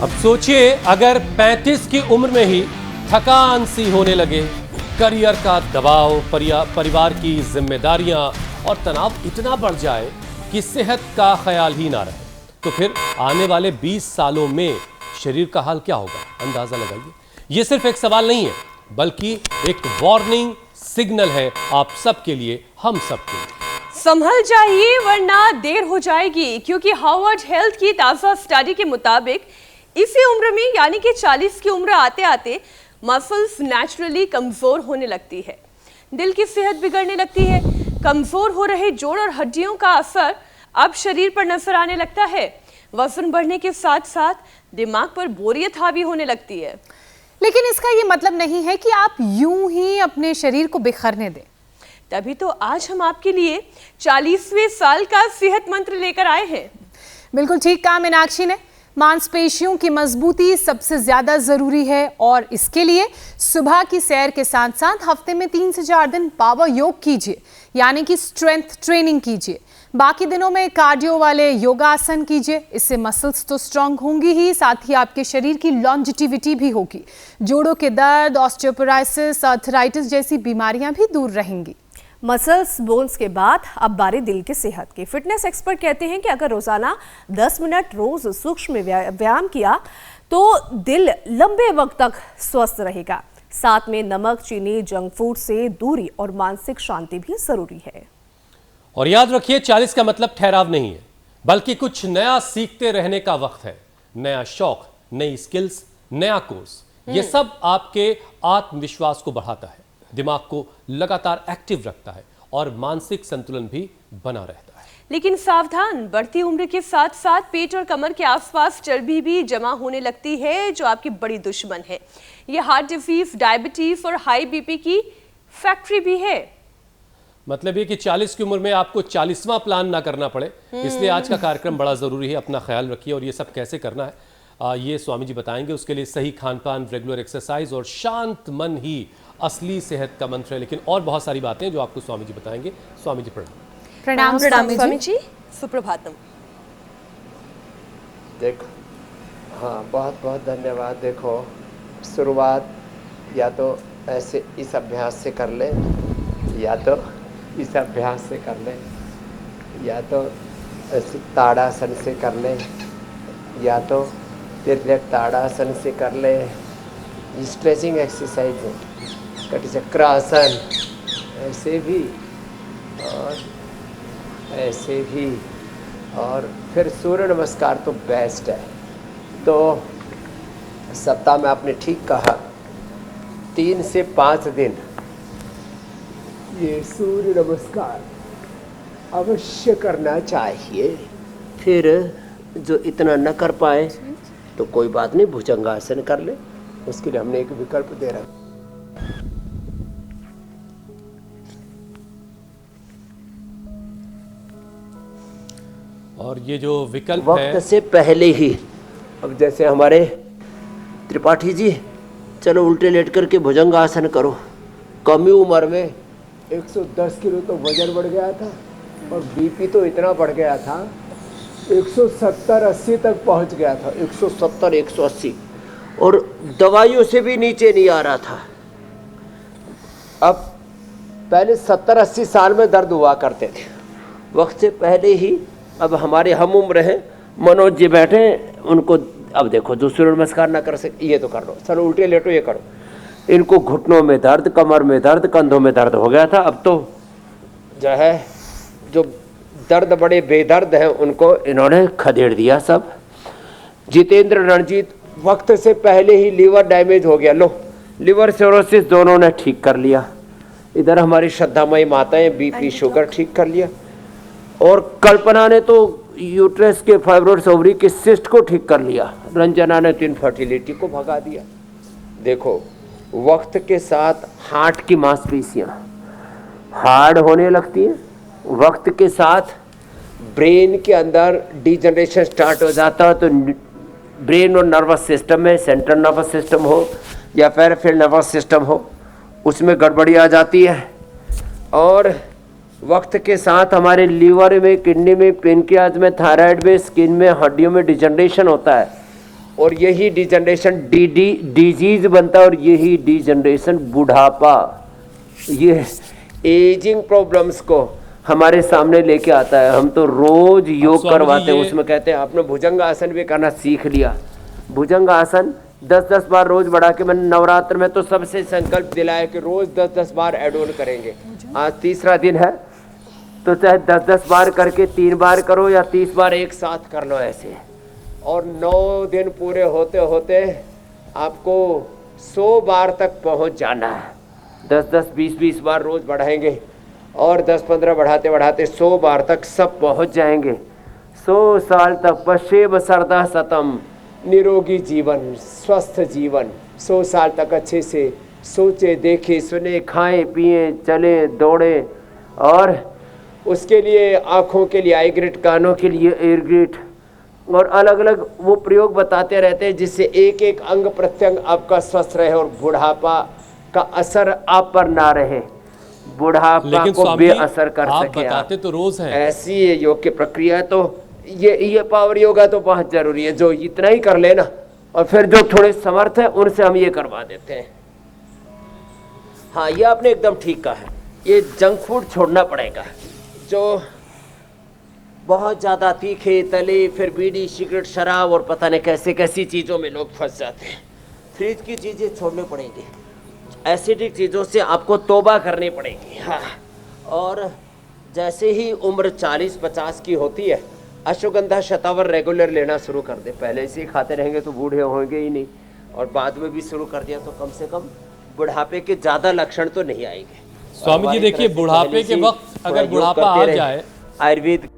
अब सोचिए अगर 35 की उम्र में ही थकान सी होने लगे, करियर का दबाव, परिवार की जिम्मेदारियां और तनाव इतना बढ़ जाए कि सेहत का ख्याल ही ना रहे, तो फिर आने वाले 20 सालों में शरीर का हाल क्या होगा? अंदाजा लगाइए। यह सिर्फ एक सवाल नहीं है, बल्कि एक वार्निंग सिग्नल है आप सबके लिए, हम सबके लिए। संभल जाइए वरना देर हो जाएगी, क्योंकि हार्वर्ड हेल्थ की ताजा स्टडी के मुताबिक इसी उम्र में यानी कि 40 की उम्र आते आते मसल्स नेचुरली कमजोर होने लगती है, दिल की सेहत बिगड़ने लगती है, कमजोर हो रहे जोड़ और हड्डियों का असर अब शरीर पर नजर आने लगता है। वजन बढ़ने के साथ साथ दिमाग पर बोरियत हावी होने लगती है। लेकिन इसका ये मतलब नहीं है कि आप यूं ही अपने शरीर को बिखरने दें। तभी तो आज हम आपके लिए 40वें साल का सेहत मंत्र लेकर आए हैं। बिल्कुल ठीक कहा मीनाक्षी ने। मांसपेशियों की मजबूती सबसे ज्यादा जरूरी है और इसके लिए सुबह की सैर के साथ साथ हफ्ते में 3 से 4 दिन पावर योग कीजिए, यानी कि स्ट्रेंथ ट्रेनिंग कीजिए। बाकी दिनों में कार्डियो वाले योगासन कीजिए। इससे मसल्स तो स्ट्रांग होंगी ही, साथ ही आपके शरीर की लॉन्जिटिविटी भी होगी। जोड़ों के दर्द, ऑस्टियोपोरोसिस, आर्थराइटिस जैसी बीमारियां भी दूर रहेंगी। मसल्स बोन्स के बाद अब बारी दिल की सेहत की। फिटनेस एक्सपर्ट कहते हैं कि अगर रोजाना 10 मिनट रोज सूक्ष्म व्यायाम किया तो दिल लंबे वक्त तक स्वस्थ रहेगा। साथ में नमक, चीनी, जंक फूड से दूरी और मानसिक शांति भी जरूरी है। और याद रखिए, 40 का मतलब ठहराव नहीं है, बल्कि कुछ नया सीखते रहने का वक्त है। नया शौक, नई स्किल्स, नया कोर्स, ये सब आपके आत्मविश्वास को बढ़ाता है, दिमाग को लगातार एक्टिव रखता है और मानसिक संतुलन भी बना रहता है। लेकिन सावधान, बढ़ती उम्र के साथ साथ पेट और कमर के आसपास चर्बी भी जमा होने लगती है, जो आपकी बड़ी दुश्मन है। ये हार्ट डिजीज, डायबिटीज और हाई बीपी की फैक्ट्री भी है। मतलब ये कि 40 की उम्र में आपको 40वां प्लान ना करना पड़े, इसलिए आज का कार्यक्रम बड़ा जरूरी है। अपना ख्याल रखिए और ये सब कैसे करना है ये स्वामी जी बताएंगे। उसके लिए सही खान पान, रेगुलर एक्सरसाइज और शांत मन ही असली सेहत का मंत्र है। लेकिन और बहुत सारी बातें जो आपको स्वामी जी बताएंगे। स्वामी जी प्रणाम। प्रणाम स्वामी जी, सुप्रभातम। देखो, हाँ, बहुत बहुत धन्यवाद। देखो, शुरुआत या तो ऐसे इस अभ्यास से कर ले, या तो इस अभ्यास से कर ले, या तो ऐसे ताड़ासन से कर ले, या तो तिरलेट ताड़ासन से कर ले। स्ट्रेचिंग एक्सरसाइज है, कटिचक्रासन, ऐसे भी और ऐसे भी, और फिर सूर्य नमस्कार तो बेस्ट है। तो सप्ताह में आपने ठीक कहा, 3 से 5 दिन ये सूर्य नमस्कार अवश्य करना चाहिए। फिर जो इतना न कर पाए तो कोई बात नहीं, भुजंगासन कर ले। उसके लिए हमने एक विकल्प दे रखा। और ये जो विकल्प वक्त से पहले ही, अब जैसे हमारे त्रिपाठी जी, चलो उल्टे लेट करके भुजंगासन करो। कम ही उम्र में 110 किलो तो वजन बढ़ गया था और बीपी तो इतना बढ़ गया था, 170-80 तक पहुंच गया था। 170-180, और दवाइयों से भी नीचे नहीं आ रहा था। अब पहले 70-80 साल में दर्द हुआ करते थे, वक्त से पहले ही। अब हमारे हम उम्र हैं, मनोज जी बैठे, उनको अब देखो, जो सूर्य नमस्कार ना कर सके ये तो कर लो, चलो उल्टे लेटो ये करो। इनको घुटनों में दर्द, कमर में दर्द, कंधों में दर्द हो गया था। अब तो जो है, जो दर्द बड़े बेदर्द हैं उनको इन्होंने खदेड़ दिया सब। जितेंद्र रणजीत, वक्त से पहले ही लीवर डैमेज हो गया, लो लिवर सिरोसिस दोनों ने ठीक कर लिया। इधर हमारी श्रद्धामयी माताएं बीपी शुगर ठीक कर लिया, और कल्पना ने तो यूट्रस के फाइब्रोइड्स, ओवरी के सिस्ट को ठीक कर लिया। रंजना ने तो इनफर्टिलिटी को भगा दिया। देखो, वक्त के साथ हार्ट की मांसपेशियां हार्ड होने लगती हैं, वक्त के साथ ब्रेन के अंदर डिजनरेशन स्टार्ट हो जाता है। तो ब्रेन और नर्वस सिस्टम में, सेंट्रल नर्वस सिस्टम हो या पेरिफेरल नर्वस सिस्टम हो, उसमें गड़बड़ी आ जाती है। और वक्त के साथ हमारे लीवर में, किडनी में, पेनक्रियाज में, थायराइड में, स्किन में, हड्डियों में डिजनरेशन होता है। और यही डिजनरेशन डिजीज बनता है, और यही डिजनरेशन बुढ़ापा, ये एजिंग प्रॉब्लम्स को हमारे सामने लेके आता है। हम तो रोज योग स्वामी जी करवाते हैं, ये- उसमें कहते हैं आपने भुजंग आसन भी करना सीख लिया। भुजंग आसन 10-10 बार रोज बढ़ा के, मैंने नवरात्र में तो सबसे संकल्प दिलाया कि रोज 10-10 बार ऐड ऑन करेंगे। आज तीसरा दिन है तो चाहे 10-10 बार करके 3 बार करो या 30 बार एक साथ कर लो ऐसे, और 9 दिन पूरे होते होते आपको 100 बार तक पहुंच जाना है। 10-10, 20-20 बार रोज बढ़ाएंगे और 10-15 बढ़ाते बढ़ाते 100 बार तक सब पहुंच जाएंगे। 100 साल तक पश्चे बसरदा सतम, निरोगी जीवन, स्वस्थ जीवन। 100 साल तक अच्छे से सोचे, देखे, सुने, खाएं, पिए, चले, दौड़े, और उसके लिए आँखों के लिए आई ग्रिड, कानों के लिए एयर ग्रिड, और अलग अलग वो प्रयोग बताते रहते हैं जिससे एक एक अंग प्रत्यंग आपका स्वस्थ रहे और बुढ़ापा का असर आप पर ना रहे, बुढ़ापा लेकिन को स्वामी बेअसर कर आप सके। बताते तो रोज हैं। ऐसी ये योग की प्रक्रिया है, तो ये पावर योगा तो बहुत जरूरी है। जो इतना ही कर लेना, और फिर जो थोड़े समर्थ है उनसे हम ये करवा देते हैं। हाँ, ये आपने एकदम ठीक कहा है, ये जंक फूड छोड़ना पड़ेगा। जो बहुत ज़्यादा तीखे तले, फिर बीड़ी, सिगरेट, शराब और पता नहीं कैसे कैसी चीज़ों में लोग फंस जाते हैं। फ्रिज की चीज़ें छोड़नी पड़ेंगी, एसिडिक चीज़ों से आपको तौबा करनी पड़ेगी। हाँ, और जैसे ही उम्र 40-50 की होती है, अश्वगंधा शतावर रेगुलर लेना शुरू कर दे। पहले से ही खाते रहेंगे तो बूढ़े होंगे ही नहीं, और बाद में भी शुरू कर दिया तो कम से कम बुढ़ापे के ज़्यादा लक्षण तो नहीं आएंगे। स्वामी जी देखिए, बुढ़ापे के वक्त अगर बुढ़ापा आ जाए, आयुर्वेद